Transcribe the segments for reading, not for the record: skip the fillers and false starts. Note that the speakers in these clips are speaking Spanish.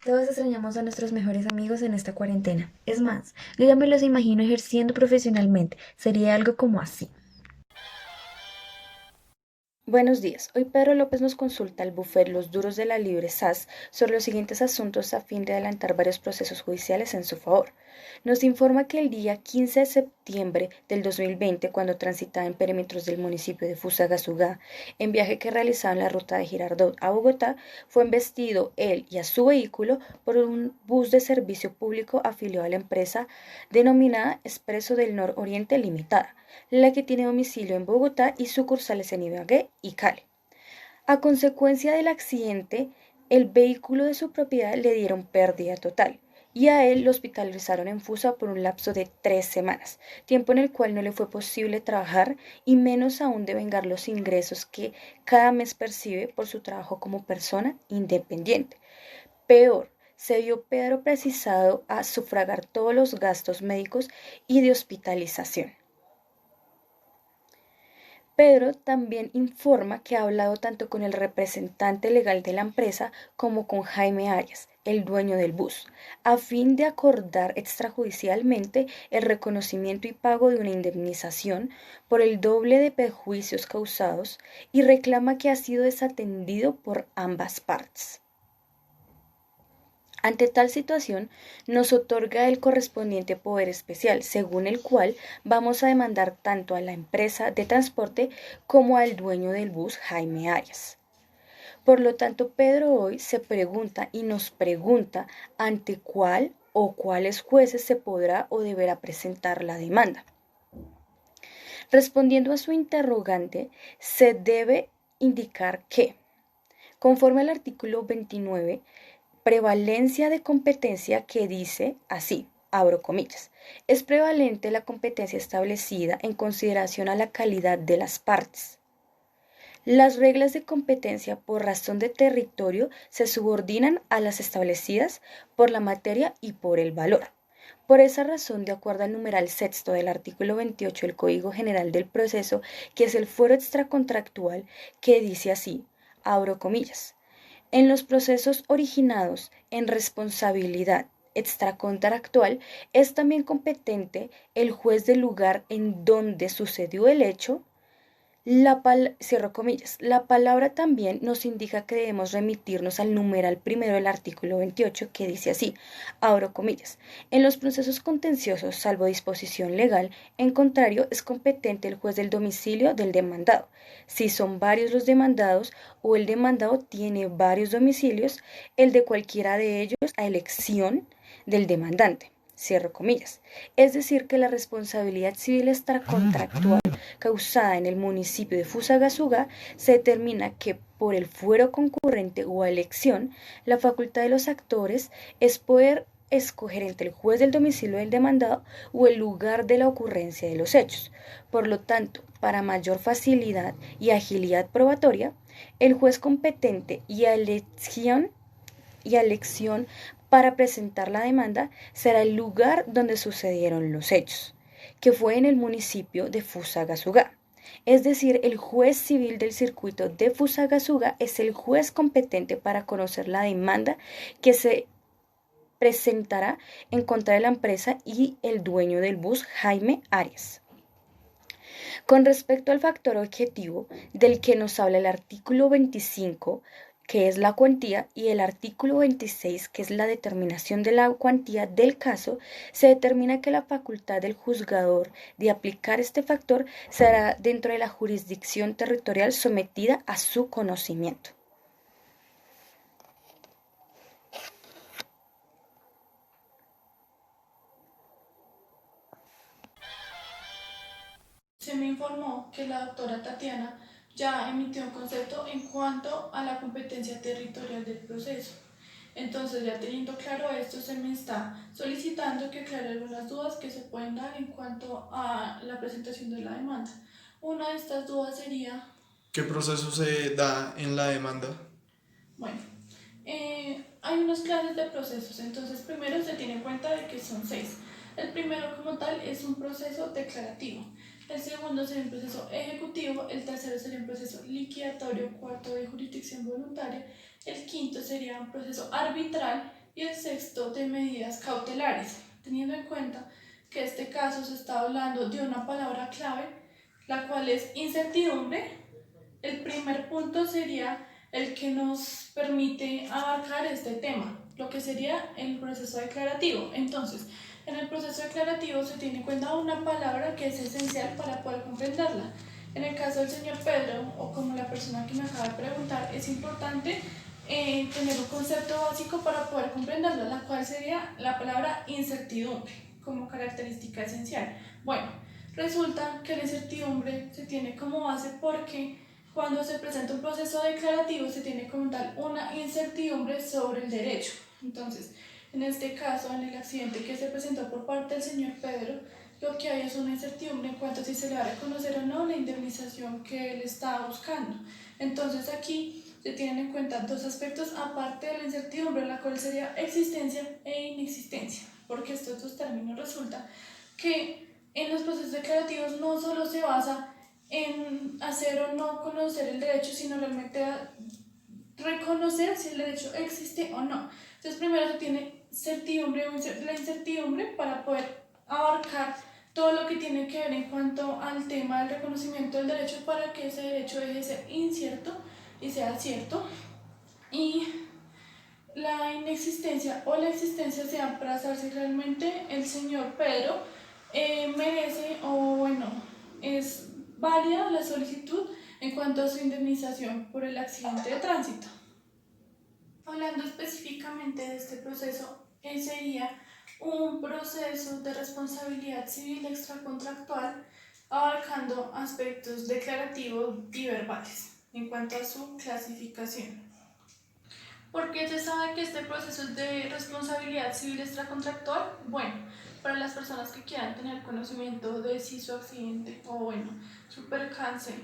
Todos extrañamos a nuestros mejores amigos en esta cuarentena. Es más, yo ya me los imagino ejerciendo profesionalmente. Sería algo como así. Buenos días. Hoy Pedro López nos consulta al bufet Los Duros de la Libre SAS sobre los siguientes asuntos a fin de adelantar varios procesos judiciales en su favor. Nos informa que el día 15 de septiembre del 2020, cuando transitaba en perímetros del municipio de Fusagasugá, en viaje que realizaba en la ruta de Girardot a Bogotá, fue embestido él y a su vehículo por un bus de servicio público afiliado a la empresa denominada Expreso del Nororiente Limitada, la que tiene domicilio en Bogotá y sucursales en Ibagué y Cali. A consecuencia del accidente, el vehículo de su propiedad le dieron pérdida total y a él lo hospitalizaron en Fusa por un lapso de 3 semanas, tiempo en el cual no le fue posible trabajar y menos aún devengar los ingresos que cada mes percibe por su trabajo como persona independiente. Peor, se vio Pedro precisado a sufragar todos los gastos médicos y de hospitalización. Pedro también informa que ha hablado tanto con el representante legal de la empresa como con Jaime Arias, el dueño del bus, a fin de acordar extrajudicialmente el reconocimiento y pago de una indemnización por el doble de perjuicios causados y reclama que ha sido desatendido por ambas partes. Ante tal situación, nos otorga el correspondiente poder especial, según el cual vamos a demandar tanto a la empresa de transporte como al dueño del bus, Jaime Arias. Por lo tanto, Pedro hoy se pregunta y nos pregunta ante cuál o cuáles jueces se podrá o deberá presentar la demanda. Respondiendo a su interrogante, se debe indicar que, conforme al artículo 29, prevalencia de competencia que dice así, abro comillas, es prevalente la competencia establecida en consideración a la calidad de las partes. Las reglas de competencia por razón de territorio se subordinan a las establecidas por la materia y por el valor. Por esa razón, de acuerdo al numeral sexto del artículo 28 del Código General del Proceso, que es el fuero extracontractual, que dice así, abro comillas, en los procesos originados en responsabilidad extracontractual es también competente el juez del lugar en donde sucedió el hecho. Cierro comillas. La palabra también nos indica que debemos remitirnos al numeral primero del artículo 28 que dice así, abro comillas, en los procesos contenciosos, salvo disposición legal, en contrario es competente el juez del domicilio del demandado. Si son varios los demandados o el demandado tiene varios domicilios, el de cualquiera de ellos a elección del demandante. Cierro comillas. Es decir, que la responsabilidad civil extracontractual causada en el municipio de Fusagasugá se determina que por el fuero concurrente o elección, la facultad de los actores es poder escoger entre el juez del domicilio del demandado o el lugar de la ocurrencia de los hechos. Por lo tanto, para mayor facilidad y agilidad probatoria, el juez competente y a elección para presentar la demanda será el lugar donde sucedieron los hechos, que fue en el municipio de Fusagasugá. Es decir, el juez civil del circuito de Fusagasugá es el juez competente para conocer la demanda que se presentará en contra de la empresa y el dueño del bus, Jaime Arias. Con respecto al factor objetivo del que nos habla el artículo 25, que es la cuantía, y el artículo 26, que es la determinación de la cuantía del caso, se determina que la facultad del juzgador de aplicar este factor será dentro de la jurisdicción territorial sometida a su conocimiento. Se me informó que la doctora Tatiana ya emitió un concepto en cuanto a la competencia territorial del proceso. Entonces, ya teniendo claro esto, se me está solicitando que aclare algunas dudas que se pueden dar en cuanto a la presentación de la demanda. Una de estas dudas sería, ¿Qué proceso se da en la demanda? bueno, hay unas clases de procesos, entonces primero se tiene en cuenta de que son seis. El primero como tal es un proceso declarativo. el segundo sería un proceso ejecutivo, el tercero sería un proceso liquidatorio, cuarto de jurisdicción voluntaria, el quinto sería un proceso arbitral y el sexto de medidas cautelares, teniendo en cuenta que este caso se está hablando de una palabra clave, la cual es incertidumbre. El primer punto sería el que nos permite abarcar este tema, lo que sería el proceso declarativo. Entonces, en el proceso declarativo se tiene en cuenta una palabra que es esencial para poder comprenderla. En el caso del señor Pedro, o como la persona que me acaba de preguntar, es importante tener un concepto básico para poder comprenderla, la cual sería la palabra incertidumbre como característica esencial. Bueno, resulta que la incertidumbre se tiene como base porque cuando se presenta un proceso declarativo se tiene como tal una incertidumbre sobre el derecho. Entonces, en este caso, en el accidente que se presentó por parte del señor Pedro, lo que hay es una incertidumbre en cuanto a si se le va a reconocer o no la indemnización que él está buscando. Entonces aquí se tienen en cuenta dos aspectos aparte de la incertidumbre, la cual sería existencia e inexistencia, porque estos dos términos resulta que en los procesos declarativos no solo se basa en hacer o no conocer el derecho, sino realmente a reconocer si el derecho existe o no. Entonces primero se tiene certidumbre o la incertidumbre para poder abarcar todo lo que tiene que ver en cuanto al tema del reconocimiento del derecho para que ese derecho deje de ser incierto y sea cierto. Y la inexistencia o la existencia se dan para saber si realmente el señor Pedro merece o bueno, es válida la solicitud en cuanto a su indemnización por el accidente de tránsito. Hablando específicamente de este proceso, sería un proceso de responsabilidad civil extracontractual abarcando aspectos declarativos y verbales en cuanto a su clasificación. ¿Por qué se sabe que este proceso es de responsabilidad civil extracontractual? Bueno, para las personas que quieran tener conocimiento de si su accidente o bueno, su percance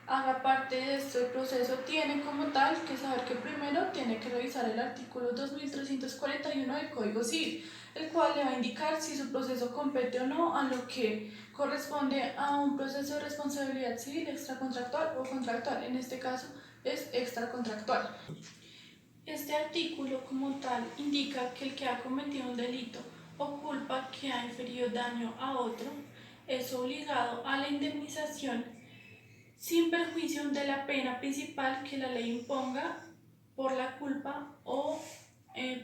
haga parte de este proceso, tiene como tal que saber que primero tiene que revisar el artículo 2341 del Código Civil, el cual le va a indicar si su proceso compete o no a lo que corresponde a un proceso de responsabilidad civil extracontractual o contractual. En este caso es extracontractual. Este artículo como tal indica que el que ha cometido un delito o culpa que ha inferido daño a otro es obligado a la indemnización sin perjuicio de la pena principal que la ley imponga por la culpa o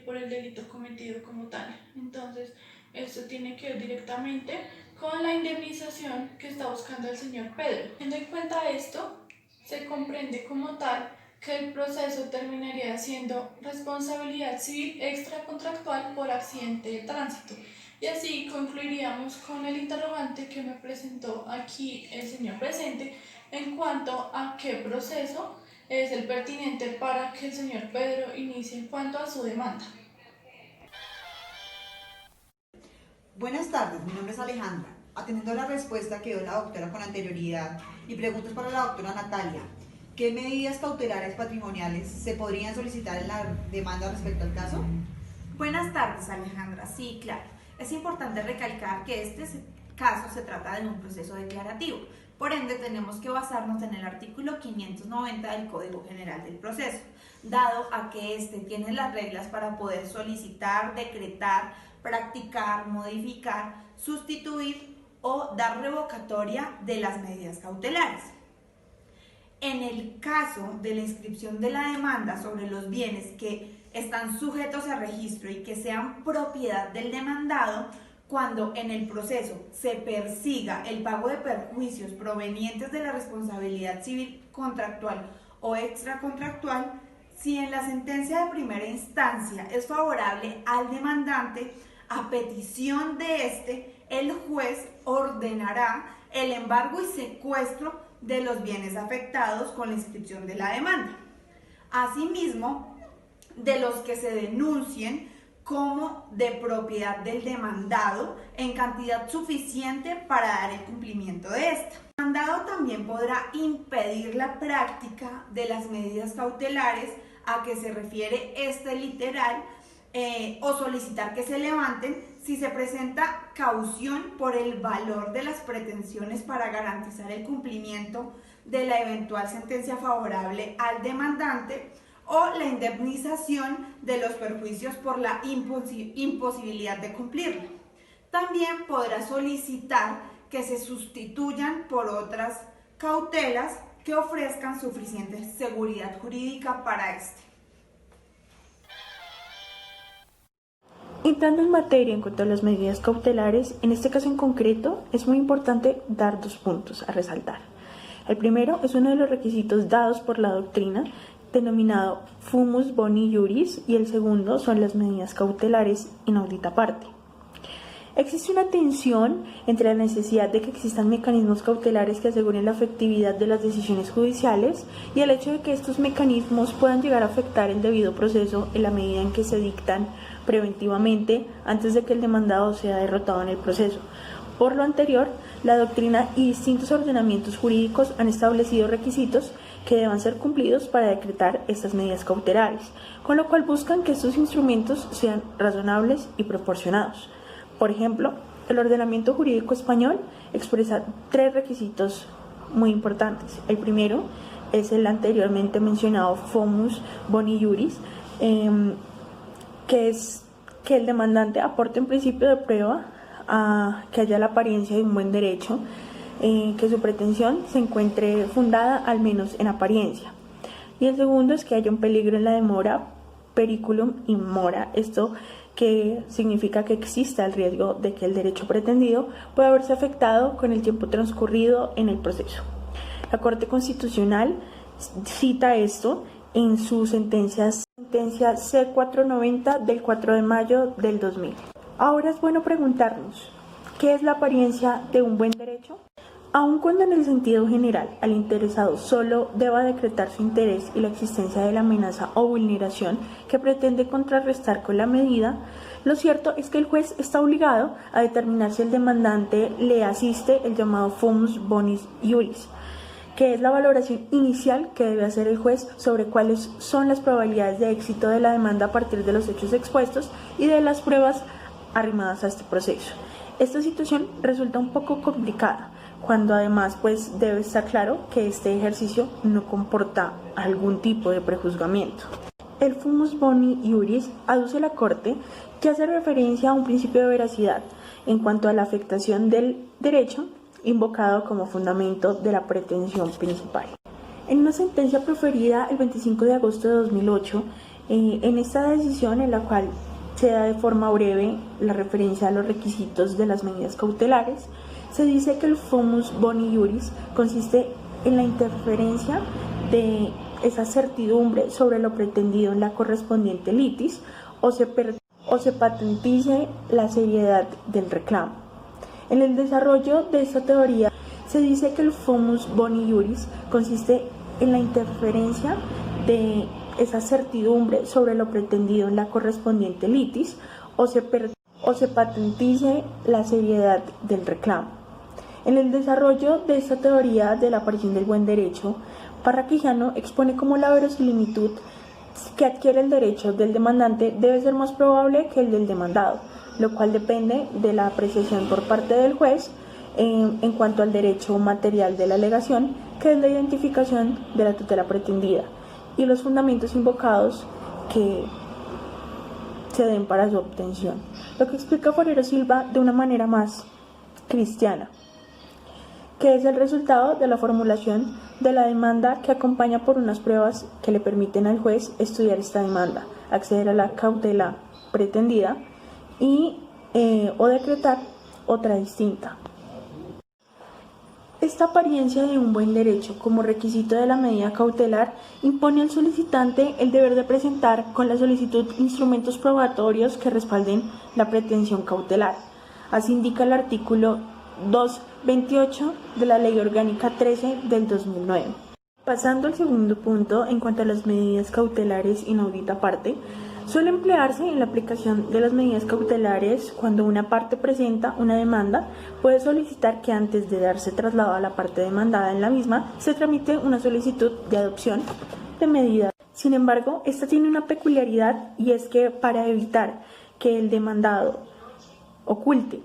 por el delito cometido como tal. Entonces, esto tiene que ver directamente con la indemnización que está buscando el señor Pedro. Teniendo en cuenta esto, se comprende como tal que el proceso terminaría siendo responsabilidad civil extracontractual por accidente de tránsito. Y así concluiríamos con el interrogante que me presentó aquí el señor presente en cuanto a qué proceso es el pertinente para que el señor Pedro inicie en cuanto a su demanda. Buenas tardes, mi nombre es Alejandra. Atendiendo a la respuesta que dio la doctora con anterioridad y preguntas para la doctora Natalia, ¿qué medidas cautelares patrimoniales se podrían solicitar en la demanda respecto al caso? Buenas tardes, Alejandra. Sí, claro. Es importante recalcar que este caso se trata de un proceso declarativo. Por ende, tenemos que basarnos en el artículo 590 del Código General del Proceso, dado a que este tiene las reglas para poder solicitar, decretar, practicar, modificar, sustituir o dar revocatoria de las medidas cautelares. En el caso de la inscripción de la demanda sobre los bienes que están sujetos a registro y que sean propiedad del demandado, cuando en el proceso se persiga el pago de perjuicios provenientes de la responsabilidad civil contractual o extracontractual, si en la sentencia de primera instancia es favorable al demandante, a petición de este, el juez ordenará el embargo y secuestro de los bienes afectados con la inscripción de la demanda. Asimismo, de los que se denuncien como de propiedad del demandado en cantidad suficiente para dar el cumplimiento de esta. El demandado también podrá impedir la práctica de las medidas cautelares a que se refiere este literal o solicitar que se levanten si se presenta caución por el valor de las pretensiones para garantizar el cumplimiento de la eventual sentencia favorable al demandante o la indemnización de los perjuicios por la imposibilidad de cumplirla. También podrá solicitar que se sustituyan por otras cautelas que ofrezcan suficiente seguridad jurídica para este. Entrando en materia en cuanto a las medidas cautelares, en este caso en concreto es muy importante dar 2 puntos a resaltar. El primero es uno de los requisitos dados por la doctrina, denominado fumus boni iuris, y el segundo son las medidas cautelares inaudita parte. Existe una tensión entre la necesidad de que existan mecanismos cautelares que aseguren la efectividad de las decisiones judiciales y el hecho de que estos mecanismos puedan llegar a afectar el debido proceso en la medida en que se dictan preventivamente antes de que el demandado sea derrotado en el proceso. Por lo anterior, la doctrina y distintos ordenamientos jurídicos han establecido requisitos que deban ser cumplidos para decretar estas medidas cautelares, con lo cual buscan que estos instrumentos sean razonables y proporcionados. Por ejemplo, el ordenamiento jurídico español expresa 3 requisitos muy importantes. El primero es el anteriormente mencionado fumus boni iuris, que es que el demandante aporte un principio de prueba que haya la apariencia de un buen derecho, que su pretensión se encuentre fundada al menos en apariencia. Y el segundo es que haya un peligro en la demora, periculum in mora, esto que significa que exista el riesgo de que el derecho pretendido pueda verse afectado con el tiempo transcurrido en el proceso. La Corte Constitucional cita esto en su sentencia C490 del 4 de mayo del 2000. Ahora es bueno preguntarnos, ¿qué es la apariencia de un buen derecho? Aun cuando en el sentido general al interesado solo deba decretar su interés y la existencia de la amenaza o vulneración que pretende contrarrestar con la medida, lo cierto es que el juez está obligado a determinar si el demandante le asiste el llamado fumus bonis iuris, que es la valoración inicial que debe hacer el juez sobre cuáles son las probabilidades de éxito de la demanda a partir de los hechos expuestos y de las pruebas arrimadas a este proceso. Esta situación resulta un poco complicada, cuando además debe estar claro que este ejercicio no comporta algún tipo de prejuzgamiento. El fumus boni iuris aduce la Corte que hace referencia a un principio de veracidad en cuanto a la afectación del derecho invocado como fundamento de la pretensión principal. En una sentencia proferida el 25 de agosto de 2008, en esta decisión en la cual se da de forma breve la referencia a los requisitos de las medidas cautelares, se dice que el fumus boni iuris consiste en la interferencia de esa certidumbre sobre lo pretendido en la correspondiente litis o se patentice la seriedad del reclamo. En el desarrollo de esta teoría se dice que el fumus boni iuris consiste en la interferencia de esa certidumbre sobre lo pretendido en la correspondiente litis o se patentice la seriedad del reclamo. En el desarrollo de esta teoría de la aparición del buen derecho, Parra-Quijano expone cómo la verosimilitud que adquiere el derecho del demandante debe ser más probable que el del demandado, lo cual depende de la apreciación por parte del juez en cuanto al derecho material de la alegación, que es la identificación de la tutela pretendida, y los fundamentos invocados que se den para su obtención, lo que explica Forero Silva de una manera más cristiana, que es el resultado de la formulación de la demanda que acompaña por unas pruebas que le permiten al juez estudiar esta demanda, acceder a la cautela pretendida y o decretar otra distinta. Esta apariencia de un buen derecho como requisito de la medida cautelar impone al solicitante el deber de presentar con la solicitud instrumentos probatorios que respalden la pretensión cautelar. Así indica el artículo 228 de la Ley Orgánica 13 del 2009. Pasando al segundo punto, en cuanto a las medidas cautelares inaudita parte, suele emplearse en la aplicación de las medidas cautelares cuando una parte presenta una demanda, puede solicitar que antes de darse traslado a la parte demandada en la misma, se tramite una solicitud de adopción de medida. Sin embargo, esta tiene una peculiaridad y es que para evitar que el demandado oculte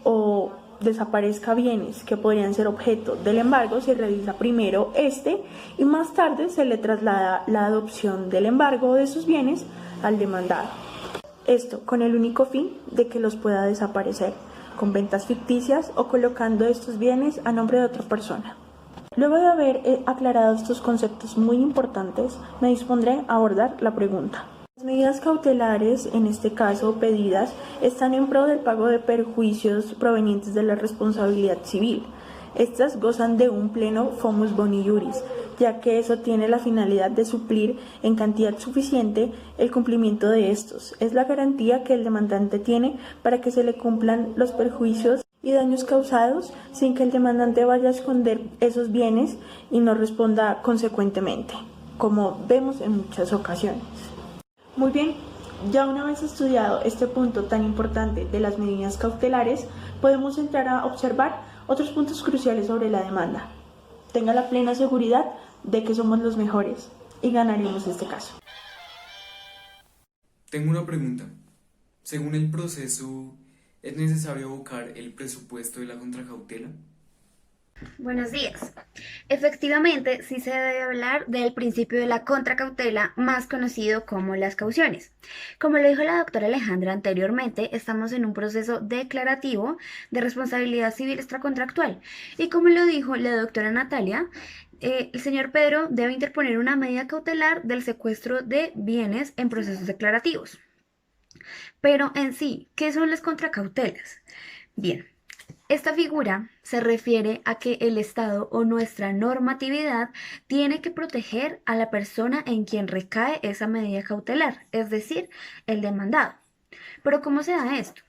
o desaparezca bienes que podrían ser objeto del embargo, se realiza primero este y más tarde se le traslada la adopción del embargo de sus bienes al demandado. Esto con el único fin de que los pueda desaparecer, con ventas ficticias o colocando estos bienes a nombre de otra persona. Luego de haber aclarado estos conceptos muy importantes, me dispondré a abordar la pregunta. Las medidas cautelares, en este caso pedidas, están en pro del pago de perjuicios provenientes de la responsabilidad civil. Estas gozan de un pleno fumus boni iuris, ya que eso tiene la finalidad de suplir en cantidad suficiente el cumplimiento de estos. Es la garantía que el demandante tiene para que se le cumplan los perjuicios y daños causados sin que el demandante vaya a esconder esos bienes y no responda consecuentemente, como vemos en muchas ocasiones. Muy bien, ya una vez estudiado este punto tan importante de las medidas cautelares, podemos entrar a observar otros puntos cruciales sobre la demanda. Tenga la plena seguridad de que somos los mejores y ganaremos este caso. Tengo una pregunta. Según el proceso, ¿es necesario abocar el presupuesto de la contracautela? Buenos días. Efectivamente, sí se debe hablar del principio de la contracautela, más conocido como las cauciones. Como lo dijo la doctora Alejandra anteriormente, estamos en un proceso declarativo de responsabilidad civil extracontractual. Y como lo dijo la doctora Natalia, el señor Pedro debe interponer una medida cautelar del secuestro de bienes en procesos declarativos. Pero en sí, ¿qué son las contracautelas? Bien. Esta figura se refiere a que el Estado o nuestra normatividad tiene que proteger a la persona en quien recae esa medida cautelar, es decir, el demandado. Pero ¿cómo se da esto?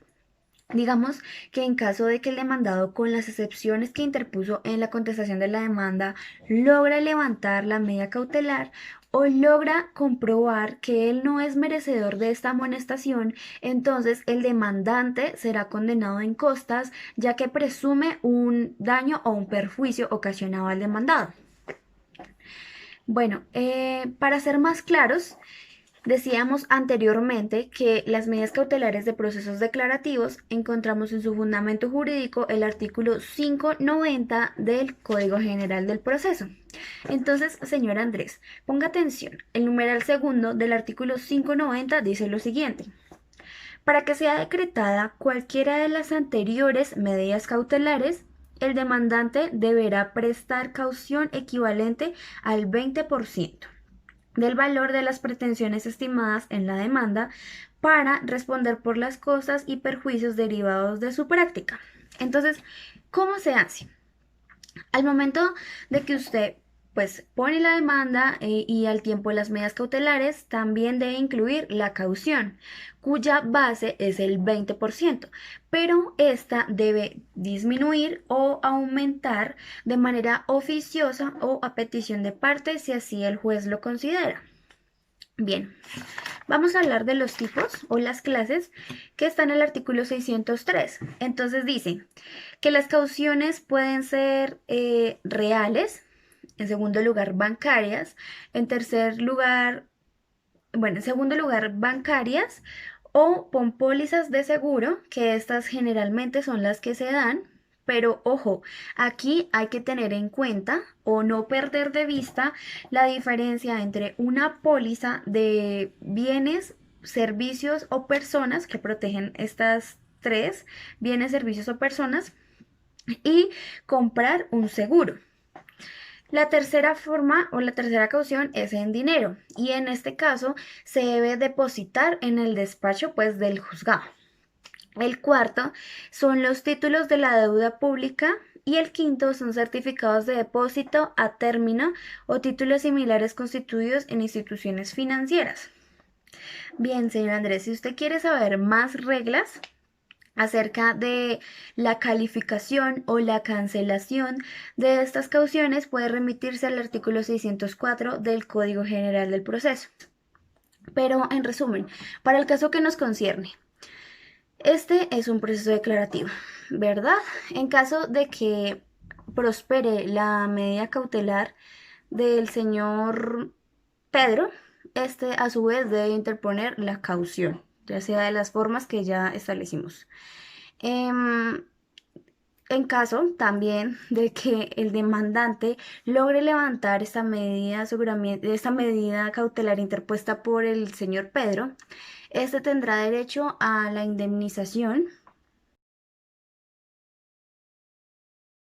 Digamos que en caso de que el demandado, con las excepciones que interpuso en la contestación de la demanda, logra levantar la medida cautelar o logra comprobar que él no es merecedor de esta amonestación, entonces el demandante será condenado en costas, ya que presume un daño o un perjuicio ocasionado al demandado. Bueno, para ser más claros, decíamos anteriormente que las medidas cautelares de procesos declarativos encontramos en su fundamento jurídico el artículo 590 del Código General del Proceso. Entonces, señor Andrés, ponga atención. El numeral segundo del artículo 590 dice lo siguiente. Para que sea decretada cualquiera de las anteriores medidas cautelares, el demandante deberá prestar caución equivalente al 20% del valor de las pretensiones estimadas en la demanda para responder por las costas y perjuicios derivados de su práctica. Entonces, ¿cómo se hace? Al momento de que usted pone la demanda y al tiempo de las medidas cautelares, también debe incluir la caución, cuya base es el 20%, pero esta debe disminuir o aumentar de manera oficiosa o a petición de parte si así el juez lo considera. Bien, vamos a hablar de los tipos o las clases que están en el artículo 603. Entonces dice que las cauciones pueden ser reales, en segundo lugar bancarias, en segundo lugar bancarias o con pólizas de seguro, que estas generalmente son las que se dan. Pero ojo, aquí hay que tener en cuenta o no perder de vista la diferencia entre una póliza de bienes, servicios o personas, que protegen estas tres, bienes, servicios o personas, y comprar un seguro. La tercera forma o la tercera caución es en dinero, y en este caso se debe depositar en el despacho del juzgado. El cuarto son los títulos de la deuda pública y el quinto son certificados de depósito a término o títulos similares constituidos en instituciones financieras. Bien, señor Andrés, si usted quiere saber más reglas acerca de la calificación o la cancelación de estas cauciones, puede remitirse al artículo 604 del Código General del Proceso. Pero en resumen, para el caso que nos concierne, este es un proceso declarativo, ¿verdad? En caso de que prospere la medida cautelar del señor Pedro, este a su vez debe interponer la caución, ya sea de las formas que ya establecimos. Em, en caso también de que el demandante logre levantar esta medida cautelar interpuesta por el señor Pedro, este tendrá derecho a la indemnización